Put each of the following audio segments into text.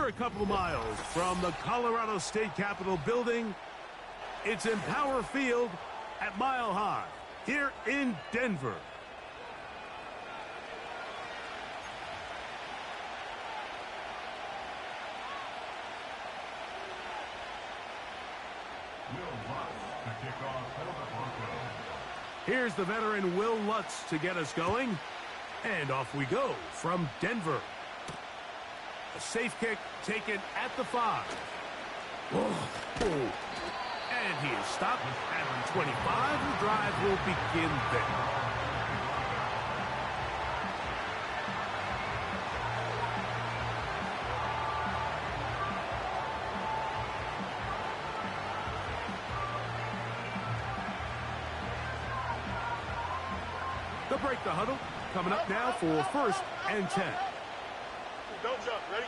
We're a couple of miles from the Colorado State Capitol building. It's Empower Field at Mile High here in Denver. Here's the veteran Will Lutz to get us going. And off we go from Denver. A safe kick taken at the 5. Oh. And he is stopped at 25. The drive will begin there. They'll break the huddle. Coming up now for 1st and 10. Don't jump. Ready?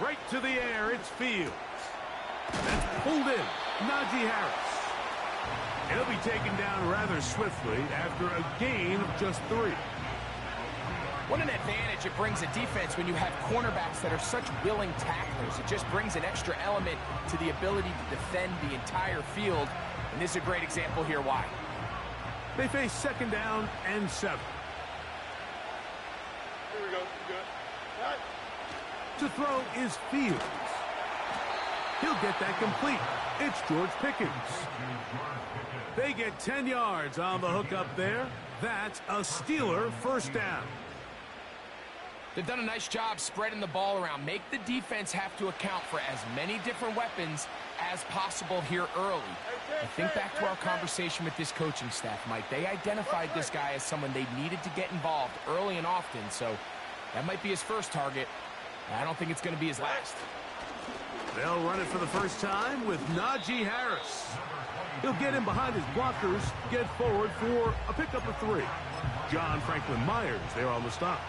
Right to the air. It's Fields. That's pulled in. Najee Harris. He'll be taken down rather swiftly after a gain of just 3. What an advantage it brings a defense when you have cornerbacks that are such willing tacklers. It just brings an extra element to the ability to defend the entire field. And this is a great example here why. They face 2nd down and 7. Here we go. Good. Right. To throw is Fields. He'll get that complete. It's George Pickens. They get 10 yards on the hook up there. That's a Steeler 1st down. They've done a nice job spreading the ball around. Make the defense have to account for as many different weapons as possible here early. I think back to our conversation with this coaching staff, Mike. They identified this guy as someone they needed to get involved early and often, so that might be his first target. I don't think it's going to be his last. They'll run it for the first time with Najee Harris. He'll get in behind his blockers, get forward for a pickup of 3. John Franklin Myers there on the stop.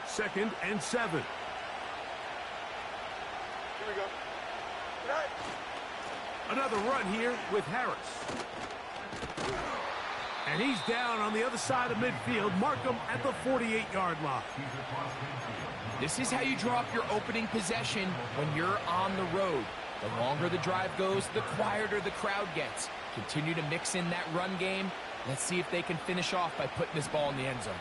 Second and 7. Here we go. Right. Another run here with Harris. And he's down on the other side of midfield. Mark him at the 48-yard line. This is how you draw up your opening possession when you're on the road. The longer the drive goes, the quieter the crowd gets. Continue to mix in that run game. Let's see if they can finish off by putting this ball in the end zone.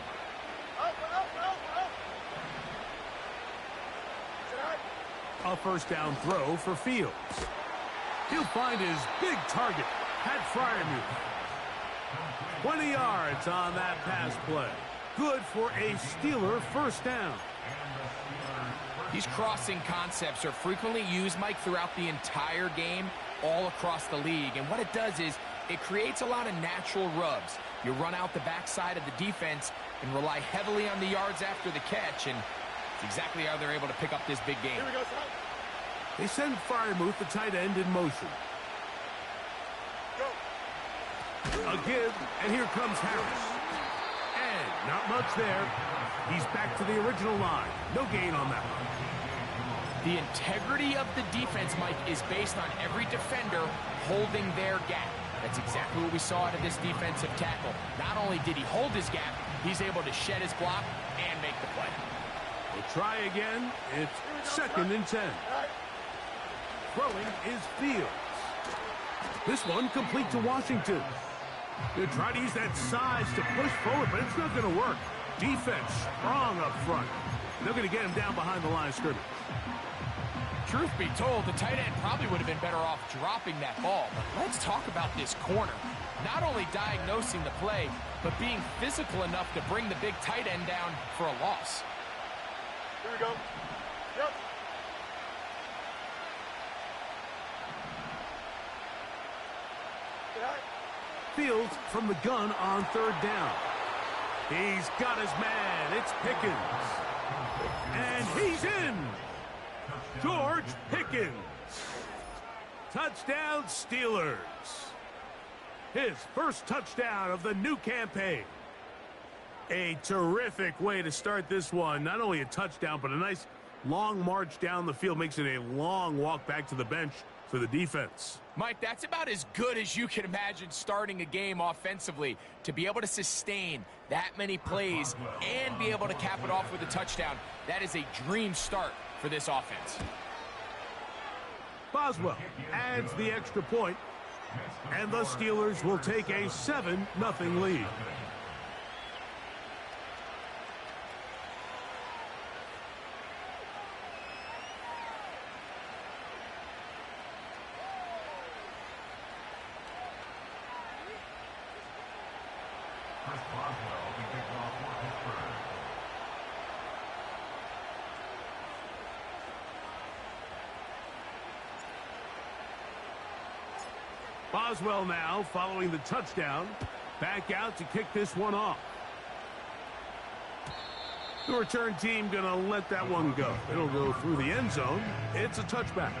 A 1st down throw for Fields. He'll find his big target, Pat Freiermuth. 20 yards on that pass play. Good for a Steeler 1st down. These crossing concepts are frequently used, Mike, throughout the entire game, all across the league. And what it does is it creates a lot of natural rubs. You run out the backside of the defense and rely heavily on the yards after the catch, and it's exactly how they're able to pick up this big game. Here we go, son. They send Freiermuth, the tight end, in motion. Go. A give, and here comes Harris. And not much there. He's back to the original line. No gain on that one. The integrity of the defense, Mike, is based on every defender holding their gap. That's exactly what we saw out of this defensive tackle. Not only did he hold his gap, he's able to shed his block and make the play. We'll try again. It's 2nd and 10. Throwing is Fields. This one complete to Washington. They're trying to use that size to push forward, but it's not going to work. Defense strong up front. They're going to get him down behind the line of scrimmage. Truth be told, the tight end probably would have been better off dropping that ball. But let's talk about this corner. Not only diagnosing the play, but being physical enough to bring the big tight end down for a loss. Here we go. Yep. Fields from the gun on 3rd down. He's got his man. It's Pickens. And he's in. George Pickens. Touchdown, Steelers. His first touchdown of the new campaign. A terrific way to start this one. Not only a touchdown, but a nice long march down the field. Makes it a long walk back to the bench for the defense. Mike, that's about as good as you can imagine starting a game offensively. To be able to sustain that many plays and be able to cap it off with a touchdown, that is a dream start for this offense. Boswell adds the extra point, and the Steelers will take a 7-0 lead. Boswell now following the touchdown. Back out to kick this one off. The return team going to let that one go. It'll go through the end zone. It's a touchback.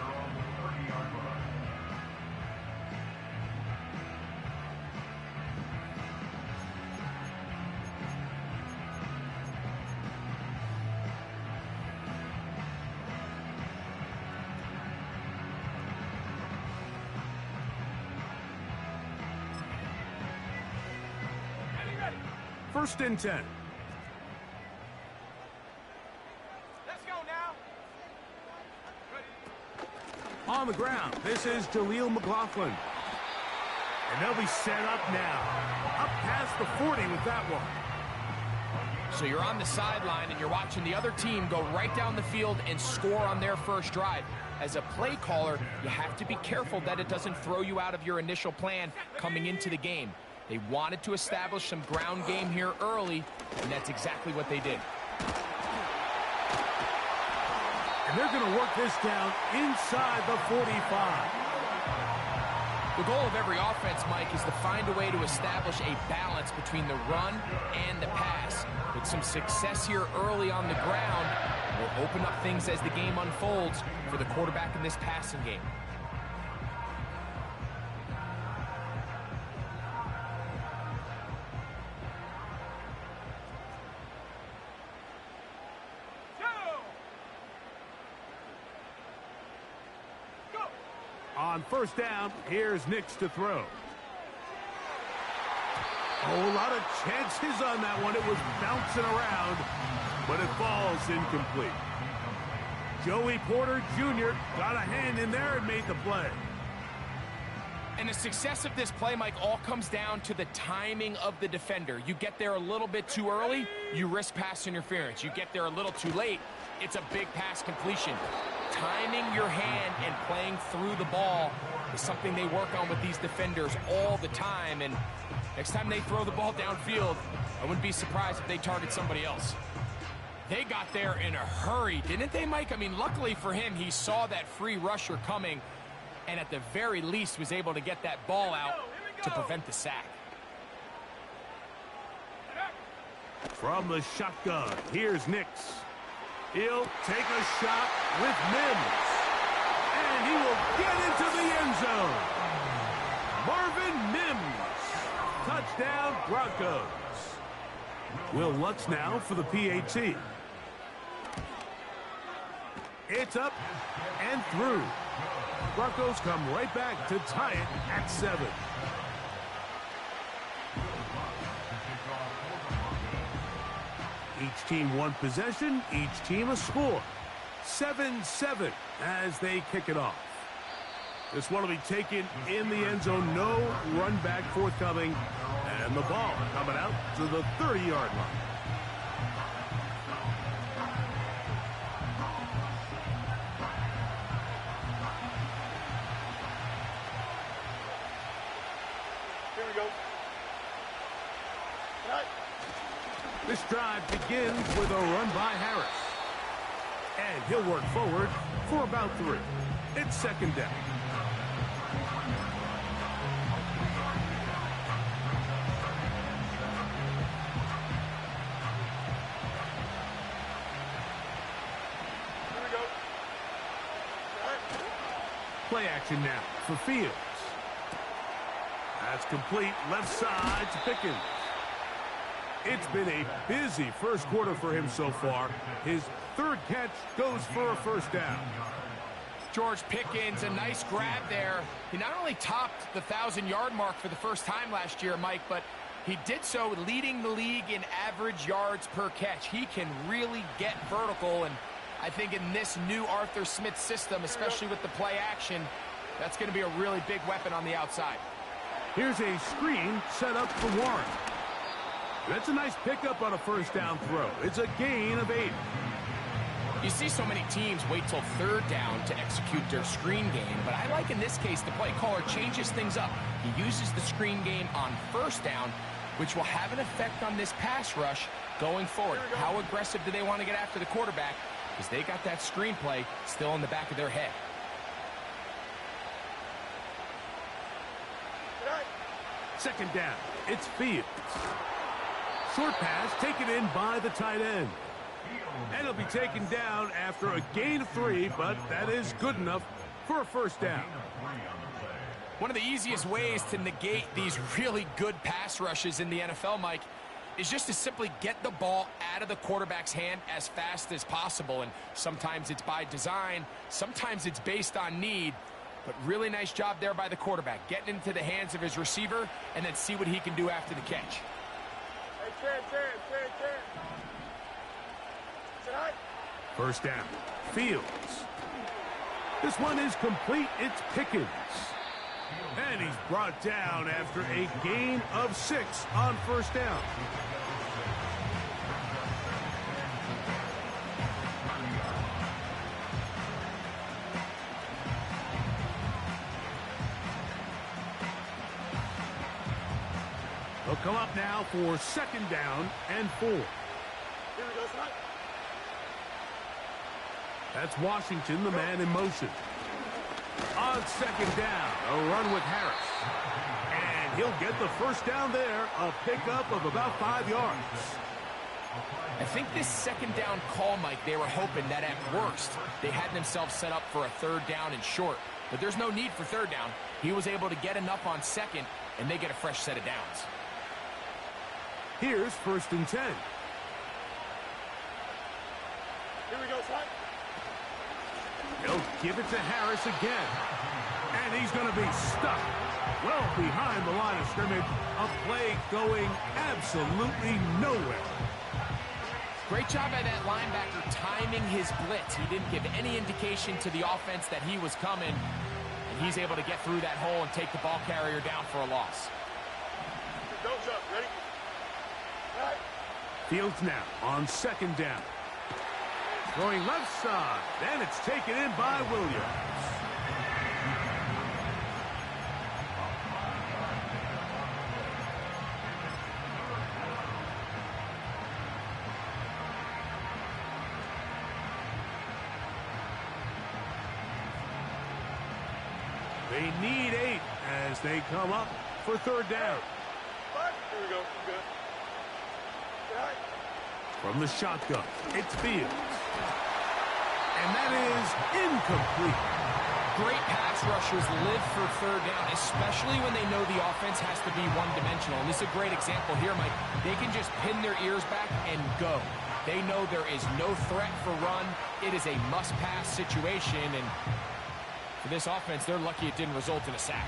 First and 10. Let's go now. On the ground, this is Jaleel McLaughlin. And they'll be set up now. Up past the 40 with that one. So you're on the sideline and you're watching the other team go right down the field and score on their first drive. As a play caller, you have to be careful that it doesn't throw you out of your initial plan coming into the game. They wanted to establish some ground game here early, and that's exactly what they did. And they're going to work this down inside the 45. The goal of every offense, Mike, is to find a way to establish a balance between the run and the pass. With some success here early on the ground, will open up things as the game unfolds for the quarterback in this passing game. On first down, here's Nix to throw. A lot of chances on that one. It was bouncing around, but it falls incomplete. Joey Porter Jr. got a hand in there and made the play. And the success of this play, Mike, all comes down to the timing of the defender. You get there a little bit too early, you risk pass interference. You get there a little too late, it's a big pass completion. Timing your hand and playing through the ball is something they work on with these defenders all the time. And next time they throw the ball downfield, I wouldn't be surprised if they target somebody else. They got there in a hurry, didn't they, Mike? I mean, luckily for him, he saw that free rusher coming and at the very least was able to get that ball out to prevent the sack. From the shotgun, here's Nix. He'll take a shot with Mims. And he will get into the end zone. Marvin Mims. Touchdown, Broncos. Will Lutz now for the PAT. It's up and through. Broncos come right back to tie it at 7. Each team one possession, each team a score. 7-7 as they kick it off. This one will be taken in the end zone. No run back forthcoming. And the ball coming out to the 30-yard line. Here we go. Right. This drive begins with a run by Harris. And he'll work forward for about 3. It's second down. Here we go. Right. Play action now for Fields. That's complete left side to Pickens. It's been a busy first quarter for him so far. His third catch goes for a first down. George Pickens, a nice grab there. He not only topped the 1,000-yard mark for the first time last year, Mike, but he did so leading the league in average yards per catch. He can really get vertical, and I think in this new Arthur Smith system, especially with the play action, that's going to be a really big weapon on the outside. Here's a screen set up for Warren. That's a nice pickup on a first down throw. It's a gain of 8. You see so many teams wait till third down to execute their screen game, but I like in this case the play caller changes things up. He uses the screen game on first down, which will have an effect on this pass rush going forward. How aggressive do they want to get after the quarterback? Because they got that screenplay still in the back of their head. Second down. It's Fields. Short pass taken in by the tight end. And he'll be taken down after a gain of 3, but that is good enough for a first down. One of the easiest ways to negate these really good pass rushes in the NFL, Mike, is just to simply get the ball out of the quarterback's hand as fast as possible. And sometimes it's by design, sometimes it's based on need. But really nice job there by the quarterback, getting into the hands of his receiver and then see what he can do after the catch. First down. Fields. This one is complete. It's Pickens. And he's brought down after a gain of 6 on first down. They'll come up now for second down and 4. Here we go, son. That's Washington, the man in motion. On second down, a run with Harris. And he'll get the first down there, a pickup of about 5 yards. I think this second down call, Mike, they were hoping that at worst they had themselves set up for a third down and short. But there's no need for third down. He was able to get enough on second, and they get a fresh set of downs. Here's first and 10. Here we go, son. He'll give it to Harris again. And he's going to be stuck well behind the line of scrimmage. A play going absolutely nowhere. Great job by that linebacker timing his blitz. He didn't give any indication to the offense that he was coming. And he's able to get through that hole and take the ball carrier down for a loss. Go, Chuck. Ready? Right. Fields now on second down. Throwing left side. And it's taken in by Williams. They need 8 as they come up for third down. Here we go. Good. Right. From the shotgun, it's Fields. And that is incomplete. Great pass rushers live for third down, especially when they know the offense has to be one-dimensional. And this is a great example here, Mike. They can just pin their ears back and go. They know there is no threat for run. It is a must-pass situation, and for this offense, they're lucky it didn't result in a sack.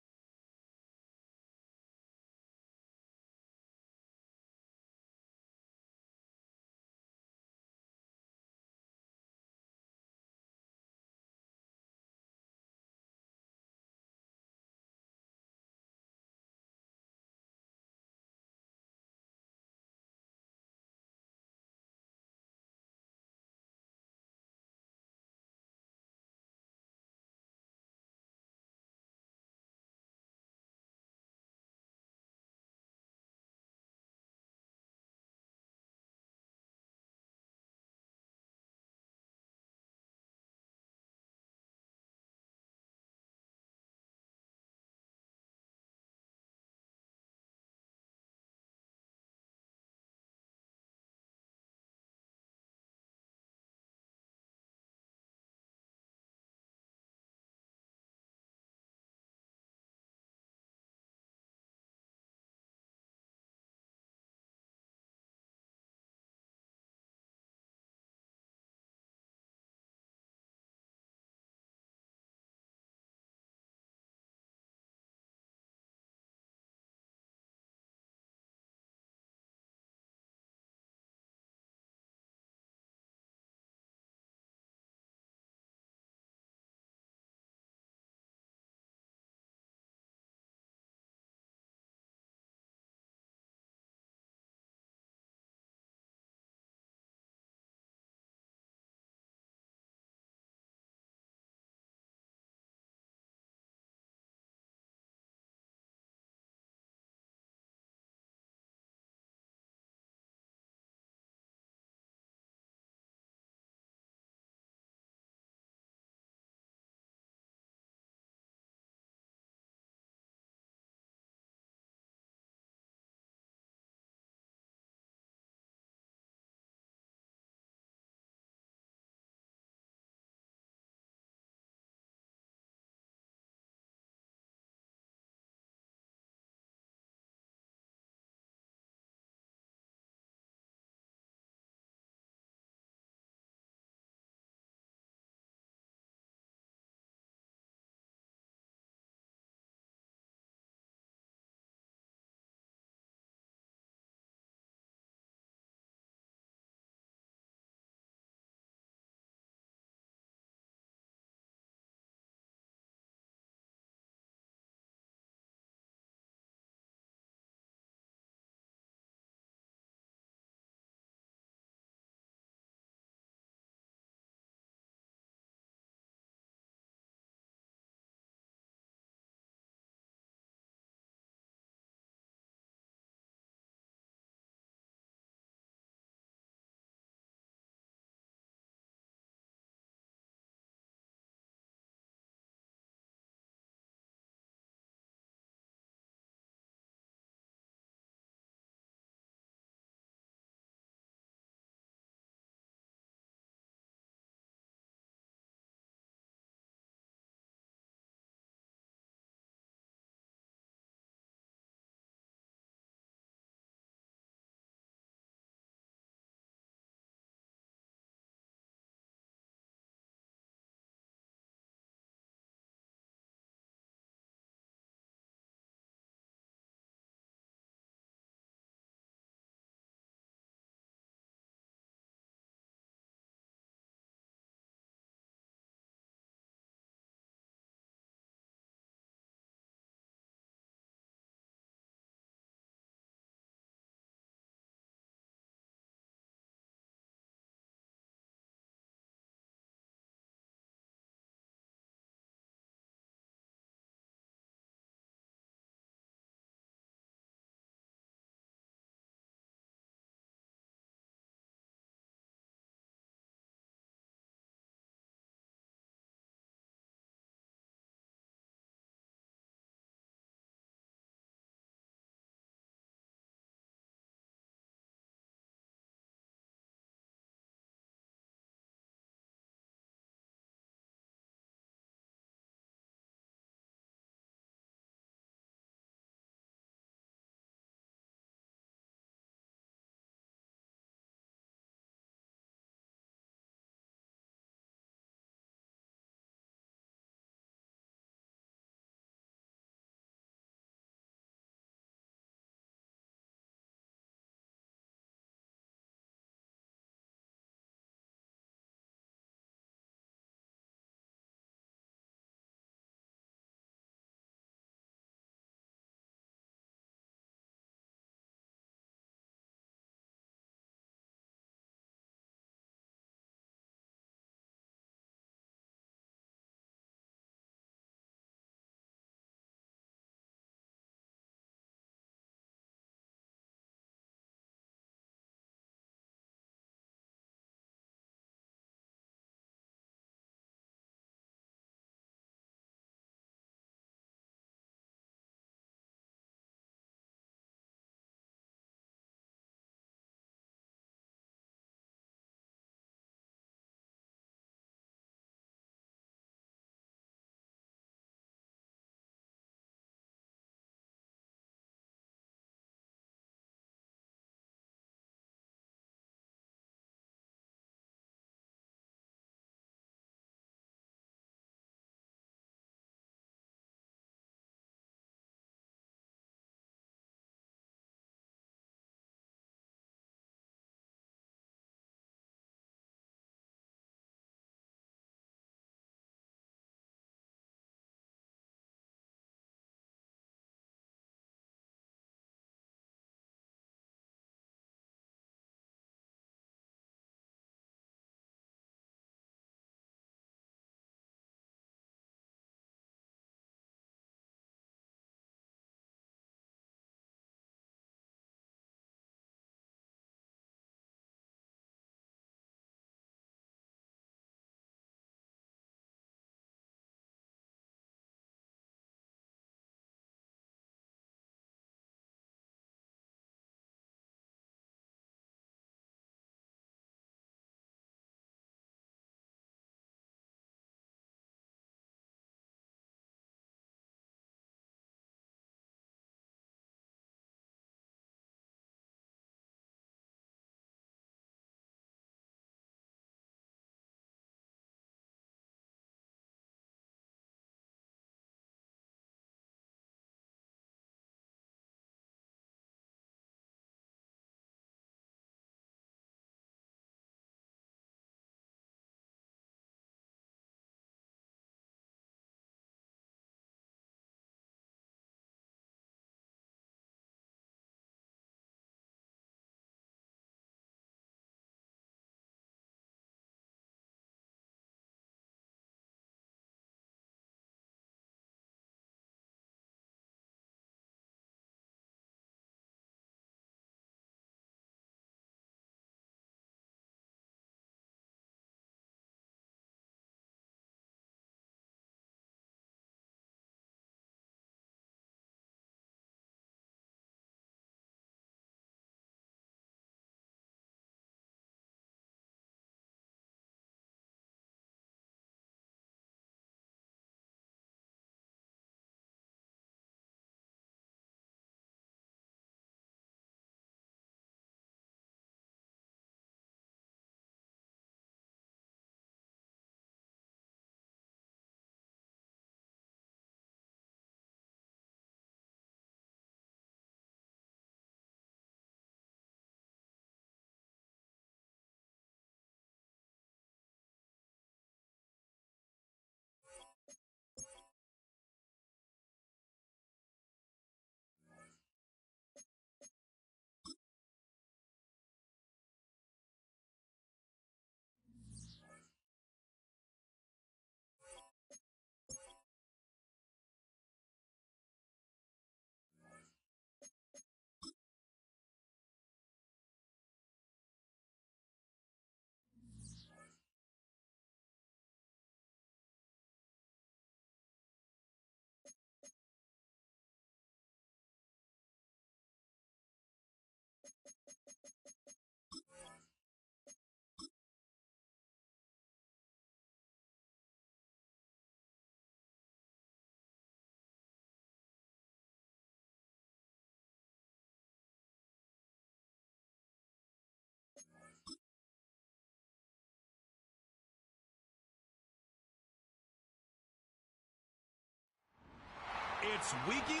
It's week 11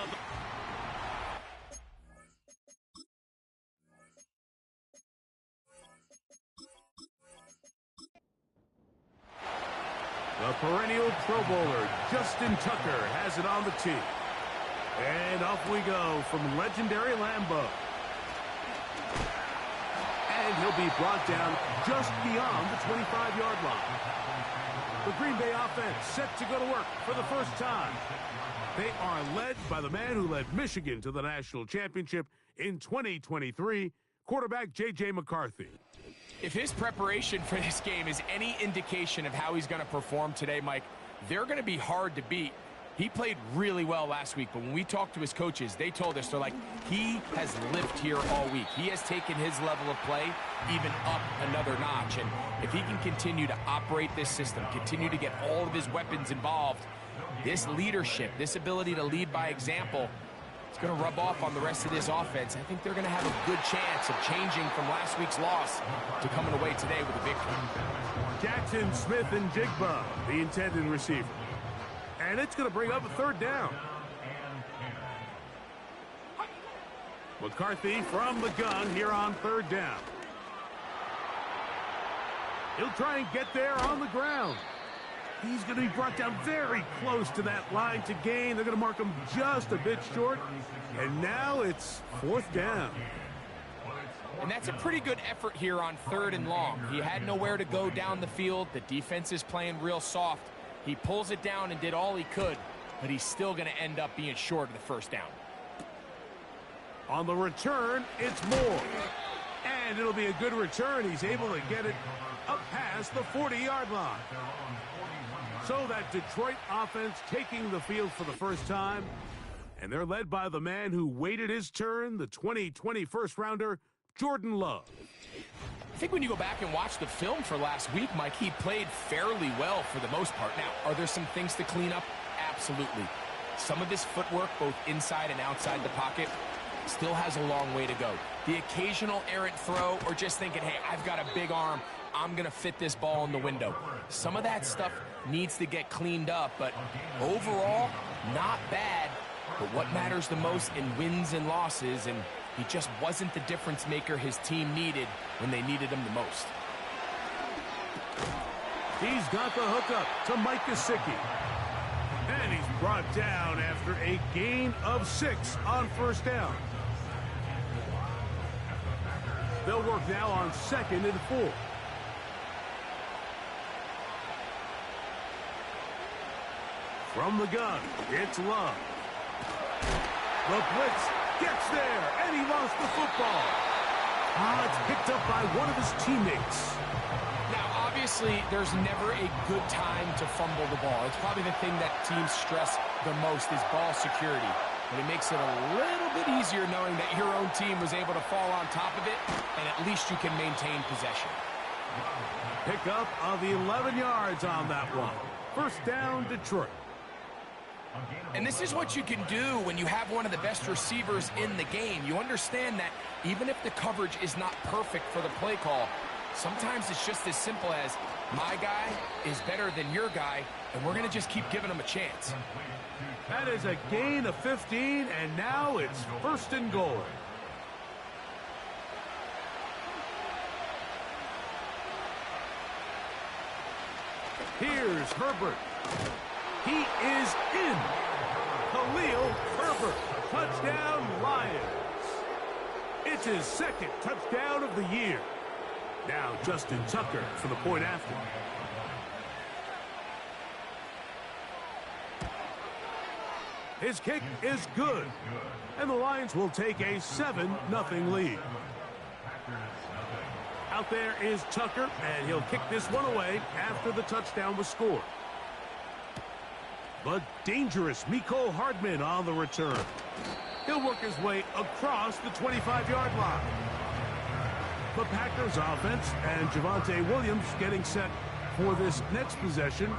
of the... The perennial Pro Bowler, Justin Tucker, has it on the tee. And off we go from legendary Lambeau. And he'll be brought down just beyond the 25-yard line. The Green Bay offense set to go to work for the first time. They are led by the man who led Michigan to the national championship in 2023, quarterback J.J. McCarthy. If his preparation for this game is any indication of how he's going to perform today, Mike, they're going to be hard to beat. He played really well last week, but when we talked to his coaches, they told us, they're like, he has lived here all week. He has taken his level of play even up another notch. And if he can continue to operate this system, continue to get all of his weapons involved, this leadership, this ability to lead by example, it's going to rub off on the rest of this offense. I think they're going to have a good chance of changing from last week's loss to coming away today with a victory. Jackson, Smith, and Jigba, the intended receiver. And it's going to bring up a third down. McCarthy from the gun here on third down. He'll try and get there on the ground. He's going to be brought down very close to that line to gain. They're going to mark him just a bit short. And now it's fourth down. And that's a pretty good effort here on third and long. He had nowhere to go down the field. The defense is playing real soft. He pulls it down and did all he could, but he's still going to end up being short of the first down. On the return, it's Moore. And it'll be a good return. He's able to get it up past the 40-yard line. So that Detroit offense taking the field for the first time. And they're led by the man who waited his turn, the 2020 first-rounder, Jordan Love. I think when you go back and watch the film for last week, Mike, he played fairly well for the most part. Now, are there some things to clean up? Absolutely. Some of his footwork, both inside and outside the pocket, still has a long way to go. The occasional errant throw or just thinking, hey, I've got a big arm, I'm going to fit this ball in the window. Some of that stuff needs to get cleaned up, but overall, not bad. But what matters the most in wins and losses, and he just wasn't the difference maker his team needed when they needed him the most. He's got the hookup to Mike Gesicki. And he's brought down after a gain of 6 on first down. They'll work now on 2nd and 4. From the gun, it's Love. The blitz gets there, and he lost the football. It's picked up by one of his teammates. Now, obviously, there's never a good time to fumble the ball. It's probably the thing that teams stress the most is ball security. But it makes it a little bit easier knowing that your own team was able to fall on top of it, and at least you can maintain possession. Pick up of 11 yards on that one. First down, Detroit. And this is what you can do when you have one of the best receivers in the game. You understand that even if the coverage is not perfect for the play call, sometimes it's just as simple as my guy is better than your guy, and we're going to just keep giving him a chance. That is a gain of 15, and now it's first and goal. Here's Herbert. He is in. Khalil Herbert. Touchdown, Lions. It's his 2nd touchdown of the year. Now Justin Tucker for the point after. His kick is good. And the Lions will take a 7-0 lead. Out there is Tucker, and he'll kick this one away after the touchdown was scored. But dangerous Mecole Hardman on the return. He'll work his way across the 25-yard line. The Packers offense and Javonte Williams getting set for this next possession.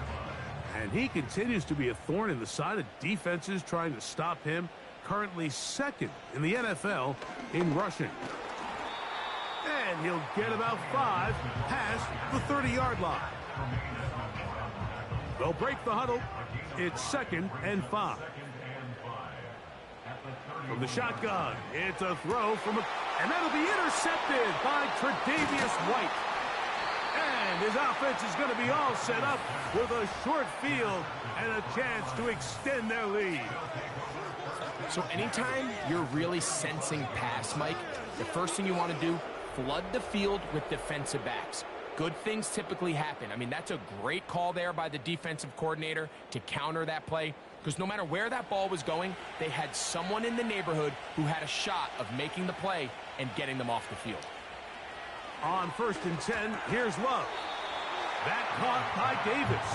And he continues to be a thorn in the side of defenses trying to stop him. Currently 2nd in the NFL in rushing. And he'll get about 5 past the 30-yard line. They'll break the huddle. It's 2nd and 5. From the shotgun, it's a throw and that'll be intercepted by Tre'Davious White. And his offense is going to be all set up with a short field and a chance to extend their lead. So anytime you're really sensing pass, Mike, the first thing you want to do, flood the field with defensive backs. Good things typically happen. I mean, that's a great call there by the defensive coordinator to counter that play, because no matter where that ball was going, they had someone in the neighborhood who had a shot of making the play and getting them off the field. On 1st and 10, here's Love. That caught by Davis.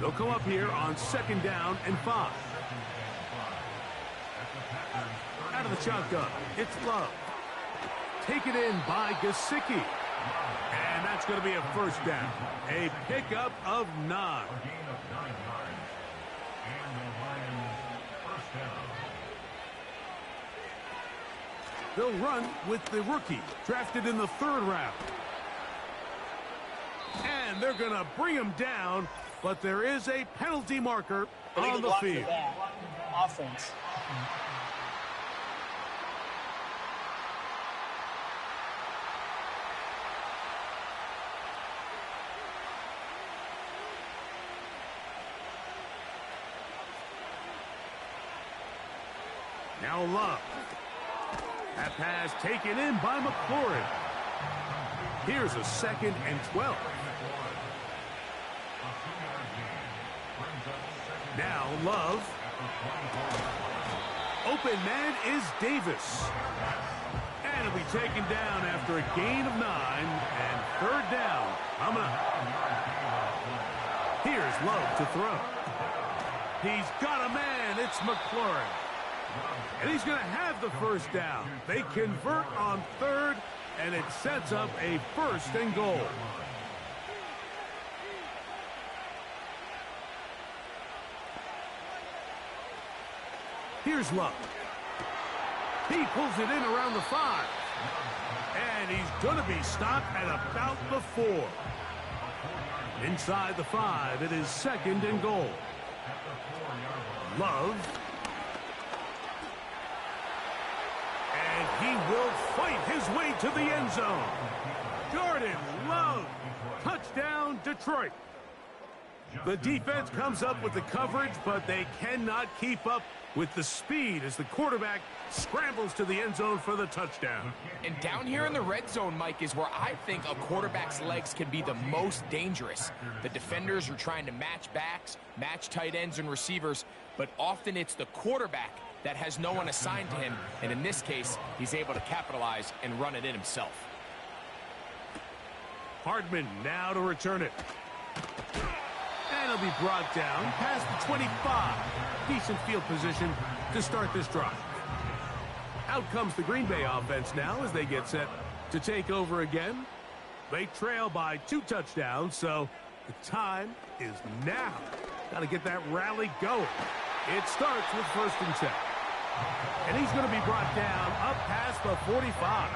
They'll come up here on 2nd down and 5. Out of the shotgun, it's Love. Taken in by Gesicki. And that's going to be a 1st down. A pickup of 9. They'll run with the rookie, drafted in the 3rd round. And they're going to bring him down, but there is a penalty marker on the field. Offense. Now Love. That pass taken in by McLaurin. Here's a 2nd and 12. Now Love. Open man is Davis. And it'll be taken down after a gain of 9 and 3rd down. Coming up. Here's Love to throw. He's got a man. It's McLaurin. And he's going to have the 1st down. They convert on 3rd, and it sets up a 1st and goal. Here's Love. He pulls it in around the 5. And he's going to be stopped at about the 4. Inside the 5, it is 2nd and goal. Love. He will fight his way to the end zone. Jordan Love. Touchdown, Detroit. The defense comes up with the coverage, but they cannot keep up with the speed as the quarterback scrambles to the end zone for the touchdown. And down here in the red zone, Mike, is where I think a quarterback's legs can be the most dangerous. The defenders are trying to match backs, match tight ends and receivers, but often it's the quarterback that has no one assigned to him, and in this case, he's able to capitalize and run it in himself. Hardman now to return it. And it'll be brought down past the 25. Decent field position to start this drive. Out comes the Green Bay offense now as they get set to take over again. They trail by 2 touchdowns, so the time is now. Got to get that rally going. It starts with 1st and 10. And he's going to be brought down up past the 45.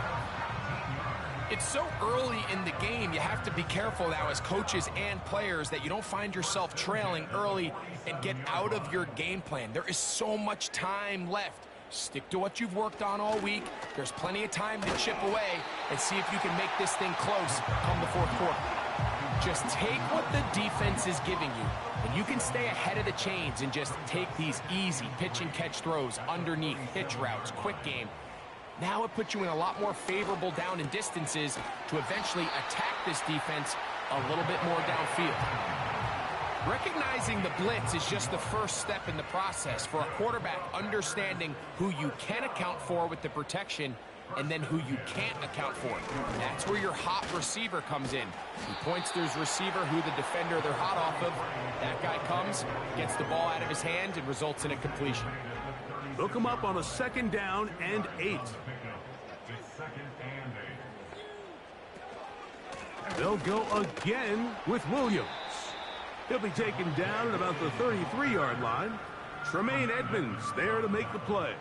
It's so early in the game, you have to be careful now as coaches and players that you don't find yourself trailing early and get out of your game plan. There is so much time left. Stick to what you've worked on all week. There's plenty of time to chip away and see if you can make this thing close come the 4th quarter. Just take what the defense is giving you, and you can stay ahead of the chains and just take these easy pitch and catch throws underneath, hitch routes, quick game. Now it puts you in a lot more favorable down and distances to eventually attack this defense a little bit more downfield. Recognizing the blitz is just the first step in the process for a quarterback understanding who you can account for with the protection and then who you can't account for. That's where your hot receiver comes in. He points to his receiver who the defender they're hot off of. That guy comes, gets the ball out of his hand, and results in a completion. They'll come up on a 2nd down and 8. They'll go again with Williams. He'll be taken down at about the 33-yard line. Tremaine Edmonds there to make the play.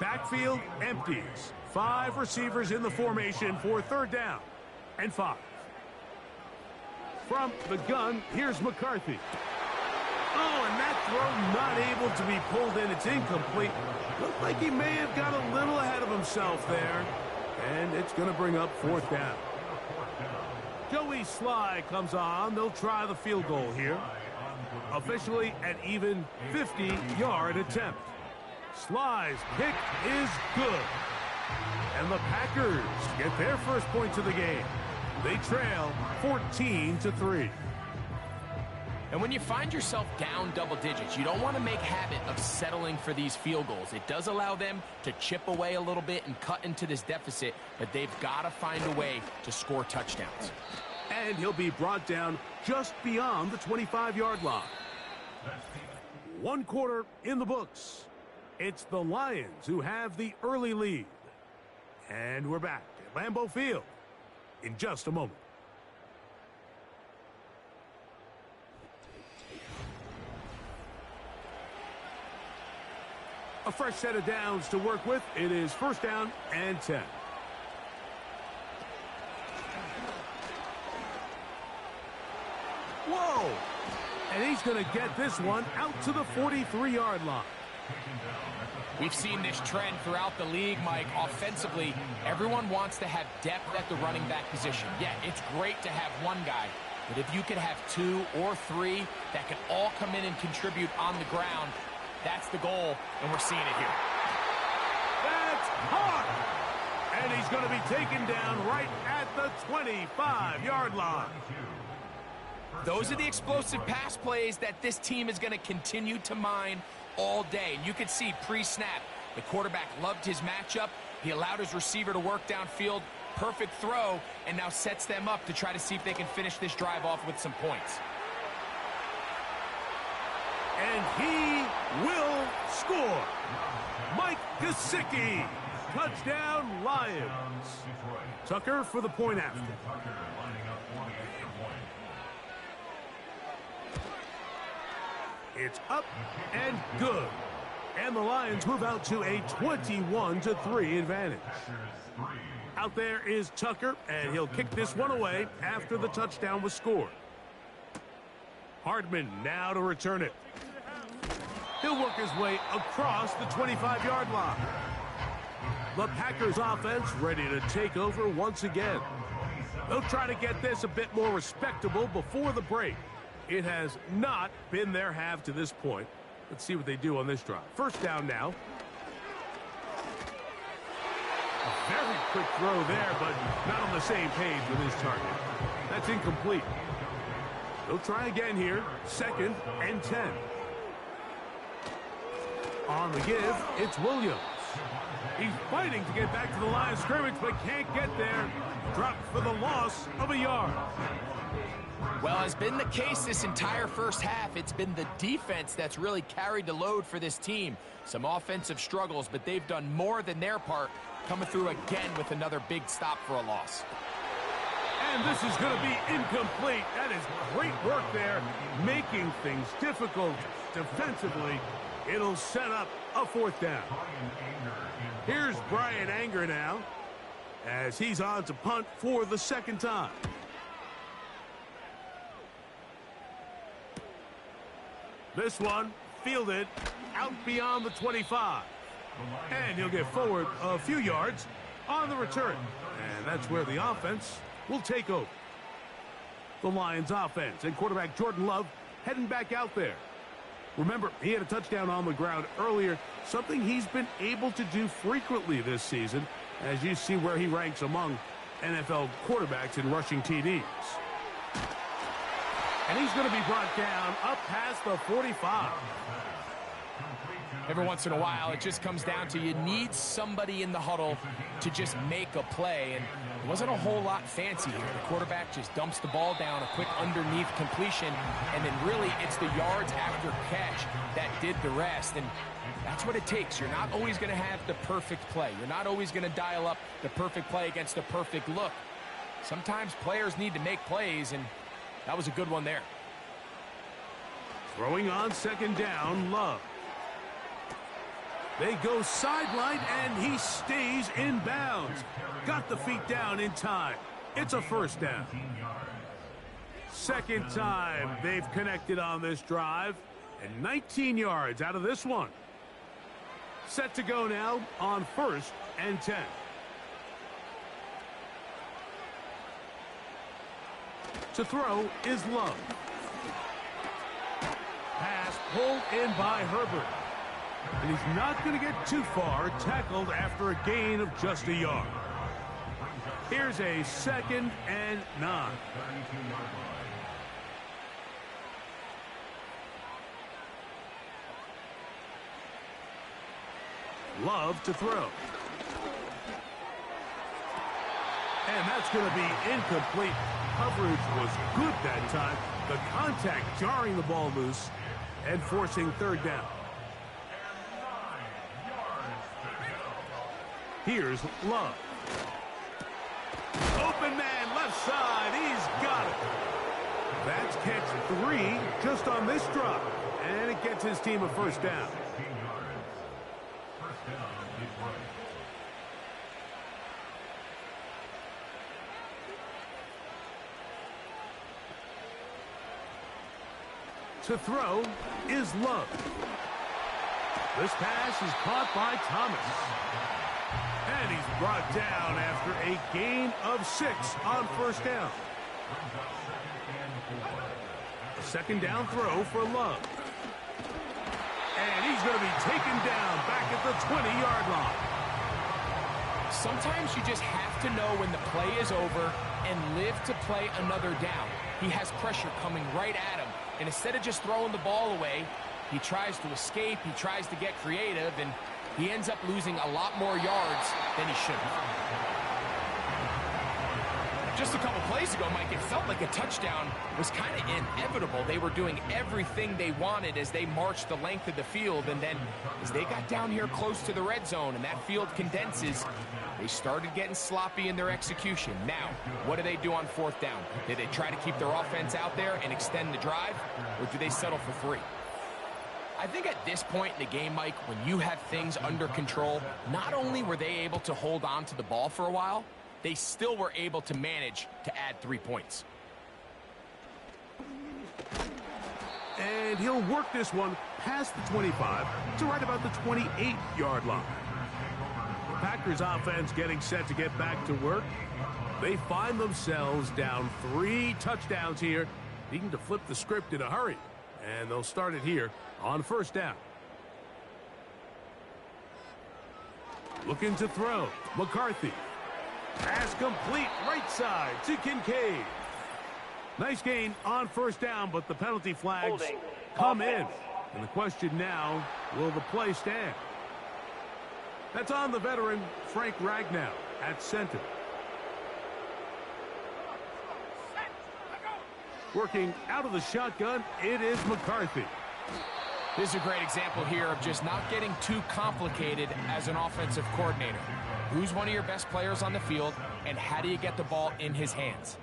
Backfield empties. 5 receivers in the formation for 3rd down and 5. From the gun, here's McCarthy. Oh, and that throw not able to be pulled in. It's incomplete. Looked like he may have got a little ahead of himself there. And it's going to bring up fourth down. Joey Sly comes on. They'll try the field goal here. Officially an even 50-yard attempt. Sly's kick is good. And the Packers get their first points of the game. They trail 14-3. And when you find yourself down double digits, you don't want to make habit of settling for these field goals. It does allow them to chip away a little bit and cut into this deficit, but they've got to find a way to score touchdowns. And he'll be brought down just beyond the 25-yard line. 1 quarter in the books. It's the Lions who have the early lead. And we're back at Lambeau Field in just a moment. A fresh set of downs to work with. It is first down and 10. Whoa! And he's going to get this one out to the 43-yard line. We've seen this trend throughout the league, Mike. Offensively, everyone wants to have depth at the running back position. Yeah, it's great to have one guy, but if you could have 2 or 3 that can all come in and contribute on the ground, that's the goal, and we're seeing it here. That's hard! And he's going to be taken down right at the 25-yard line. Those are the explosive pass plays that this team is going to continue to mine all day. And you can see pre-snap, the quarterback loved his matchup. He allowed his receiver to work downfield. Perfect throw, and now sets them up to try to see if they can finish this drive off with some points. And he will score. Mike Gesicki. Touchdown, Lions. Tucker for the point after. It's up and good. And the Lions move out to a 21-3 advantage. Out there is Tucker, and he'll kick this one away after the touchdown was scored. Hardman now to return it. He'll work his way across the 25-yard line. The Packers offense ready to take over once again. They'll try to get this a bit more respectable before the break. It has not been their half to this point. Let's see what they do on this drive. First down now. A very quick throw there, but not on the same page with his target. That's incomplete. They'll try again here. Second and 10. On the give, it's Williams. He's fighting to get back to the line of scrimmage, but can't get there. Dropped for the loss of a yard. Well, has been the case this entire first half. It's been the defense that's really carried the load for this team. Some offensive struggles, but they've done more than their part, coming through again with another big stop for a loss. And this is going to be incomplete. That is great work there, making things difficult defensively. It'll set up a fourth down. Here's Bryan Anger now, as he's on to punt for the second time. This one fielded out beyond the 25. And he'll get forward a few yards on the return. And that's where the offense will take over. The Lions offense and quarterback Jordan Love heading back out there. Remember, he had a touchdown on the ground earlier, something he's been able to do frequently this season, as you see where he ranks among NFL quarterbacks in rushing TDs. And he's going to be brought down up past the 45. Every once in a while, it just comes down to you need somebody in the huddle to just make a play. And it wasn't a whole lot fancy here. The quarterback just dumps the ball down, a quick underneath completion, and then really it's the yards after catch that did the rest. And that's what it takes. You're not always going to have the perfect play. You're not always going to dial up the perfect play against the perfect look. Sometimes players need to make plays, and that was a good one there. Throwing on second down, Love. They go sideline, and he stays in bounds. Got the feet down in time. It's a first down. Second time they've connected on this drive. And 19 yards out of this one. Set to go now on 1st and 10. To throw is Love. Pass pulled in by Herbert. And he's not going to get too far, tackled after a gain of just a yard. Here's a 2nd and 9. Love to throw. And that's going to be incomplete. Coverage was good that time. The contact jarring the ball loose and forcing 3rd down. Here's Love. Open man, left side. He's got it. That's catch 3 just on this drop. And it gets his team a 1st down. To throw is Love. This pass is caught by Thomas. And he's brought down after a gain of 6 on 1st down. A 2nd down throw for Love. And he's going to be taken down back at the 20-yard line. Sometimes you just have to know when the play is over and live to play another down. He has pressure coming right at him. And instead of just throwing the ball away, he tries to escape, he tries to get creative, and he ends up losing a lot more yards than he should have. Just a couple plays ago, Mike, it felt like a touchdown was kind of inevitable. They were doing everything they wanted as they marched the length of the field, and then as they got down here close to the red zone and that field condenses, they started getting sloppy in their execution. Now, what do they do on 4th down? Do they try to keep their offense out there and extend the drive, or do they settle for 3? I think at this point in the game, Mike, when you have things under control, not only were they able to hold on to the ball for a while, they still were able to manage to add 3 points. And he'll work this one past the 25 to right about the 28-yard line. The Packers offense getting set to get back to work. They find themselves down 3 touchdowns here, needing to flip the script in a hurry. And they'll start it here on 1st down. Looking to throw. McCarthy. Pass complete right side to Kincaid. Nice gain on 1st down, but the penalty flags come in. And the question now, will the play stand? That's on the veteran, Frank Ragnow, at center. Working out of the shotgun, it is McCarthy. This is a great example here of just not getting too complicated as an offensive coordinator. Who's one of your best players on the field, and how do you get the ball in his hands?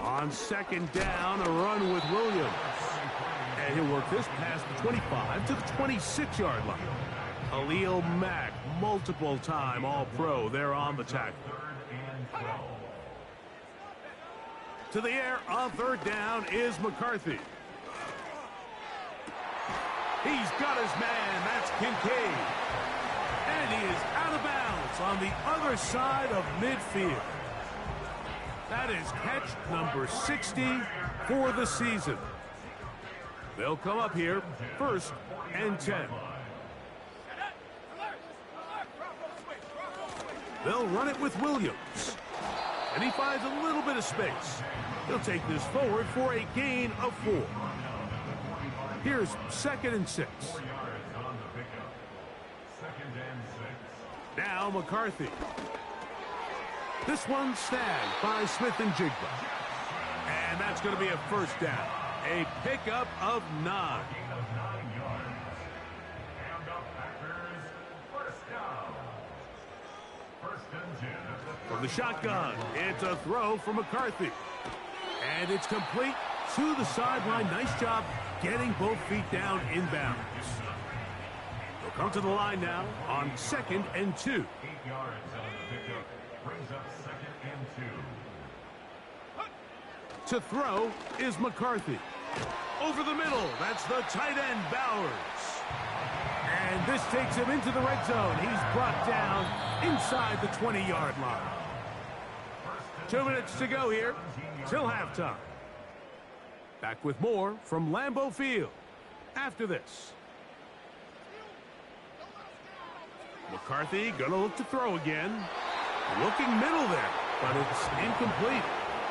On 2nd down, a run with Williams. And he'll work this past the 25 to the 26-yard line. Khalil Mack, multiple-time All-Pro there on the tackle. To the air on 3rd down is McCarthy. He's got his man. That's Kincaid. And he is out of bounds on the other side of midfield. That is catch number 60 for the season. They'll come up here 1st and 10. They'll run it with Williams. And he finds a little bit of space. He'll take this forward for a gain of 4. Here's 2nd and 6. Now McCarthy. This one snagged by Smith-Njigba. And that's going to be a 1st down. A pickup of 9. From the shotgun, it's a throw for McCarthy. And it's complete to the sideline. Nice job getting both feet down inbounds. They'll come to the line now on 2nd and 2. 8 yards on the pickup. Brings up 2nd and 2. To throw is McCarthy. Over the middle, that's the tight end, Bowers. And this takes him into the red zone. He's brought down inside the 20-yard line. 2 minutes to go here till halftime. Back with more from Lambeau Field after this. McCarthy gonna look to throw again. Looking middle there, but it's incomplete.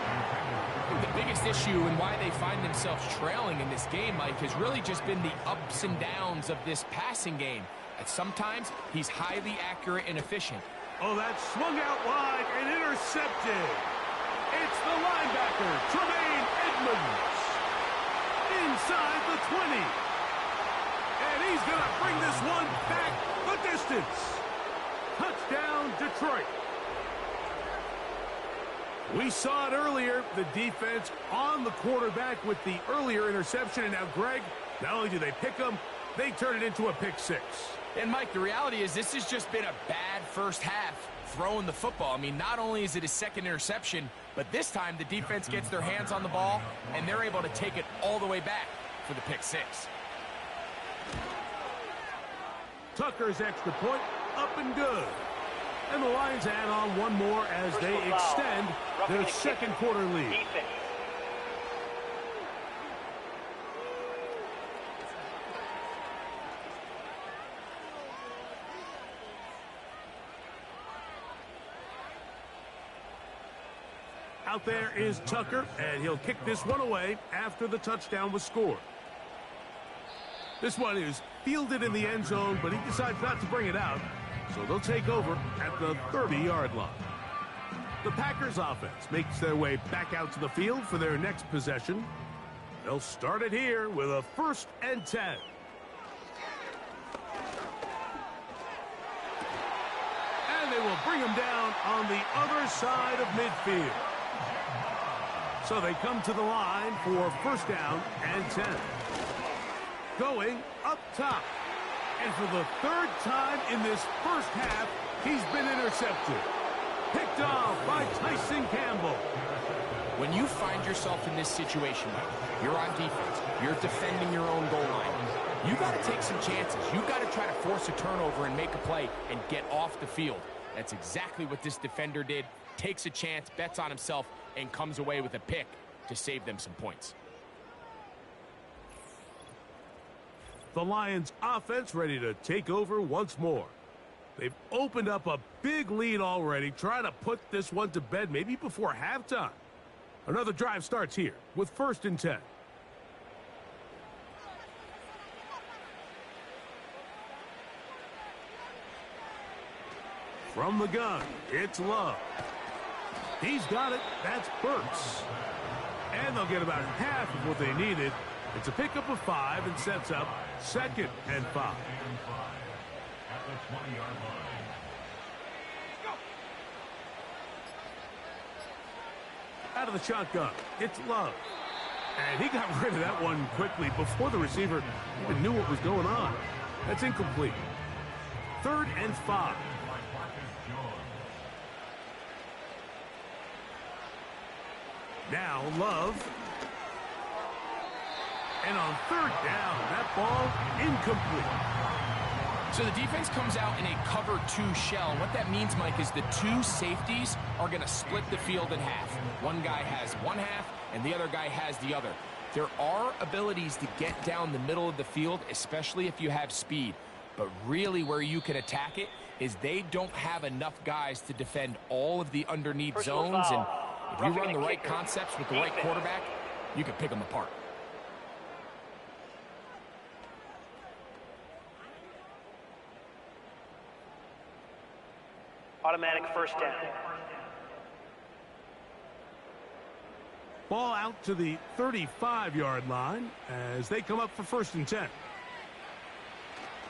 I think the biggest issue and why they find themselves trailing in this game, Mike, has really just been the ups and downs of this passing game. And sometimes he's highly accurate and efficient. Oh, that swung out wide and intercepted. It's the linebacker, Tremaine Edmonds. Inside the 20. And he's going to bring this one back the distance. Touchdown, Detroit. We saw it earlier, the defense on the quarterback with the earlier interception. And now, Greg, not only do they pick him, they turn it into a pick six. And, Mike, the reality is this has just been a bad first half throwing the football. I mean, not only is it his second interception, but this time the defense gets their hands on the ball, and they're able to take it all the way back for the pick six. Tucker's extra point, up and good. And the Lions add on one more as they extend their second quarter lead. Out there is Tucker, and he'll kick this one away after the touchdown was scored. This one is fielded in the end zone, but he decides not to bring it out. So they'll take over at the 30-yard line. The Packers offense makes their way back out to the field for their next possession. They'll start it here with a 1st and 10. And they will bring him down on the other side of midfield. So they come to the line for 1st down and 10. Going up top. And for the 3rd time in this first half, he's been intercepted. Picked off by Tyson Campbell. When you find yourself in this situation, you're on defense, you're defending your own goal line, you got to take some chances. You got to try to force a turnover and make a play and get off the field. That's exactly what this defender did. Takes a chance, bets on himself, and comes away with a pick to save them some points. The Lions offense ready to take over once more. They've opened up a big lead already, trying to put this one to bed maybe before halftime. Another drive starts here with 1st and 10. From the gun, it's Love. He's got it. That's Burks. And they'll get about half of what they needed. It's a pickup of 5 and sets up 2nd and 5. Out of the shotgun, it's Love. And he got rid of that one quickly before the receiver even knew what was going on. That's incomplete. 3rd and 5. Now Love. And on 3rd down, that ball incomplete. So the defense comes out in a cover 2 shell. What that means, Mike, is the 2 safeties are going to split the field in half. One guy has one half, and the other guy has the other. There are abilities to get down the middle of the field, especially if you have speed. But really where you can attack it is they don't have enough guys to defend all of the underneath zones. And if you run the right concepts with the right quarterback, you can pick them apart. Automatic 1st down. Ball out to the 35-yard line as they come up for 1st and 10.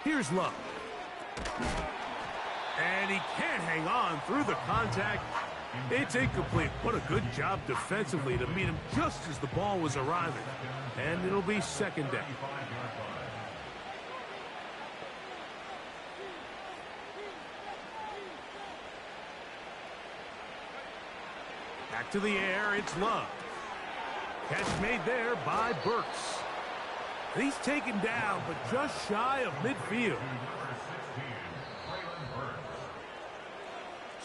Here's Love. And he can't hang on through the contact. It's incomplete. What a good job defensively to meet him just as the ball was arriving. And it'll be 2nd down. Back to the air, it's Love. Catch made there by Burks. And he's taken down, but just shy of midfield.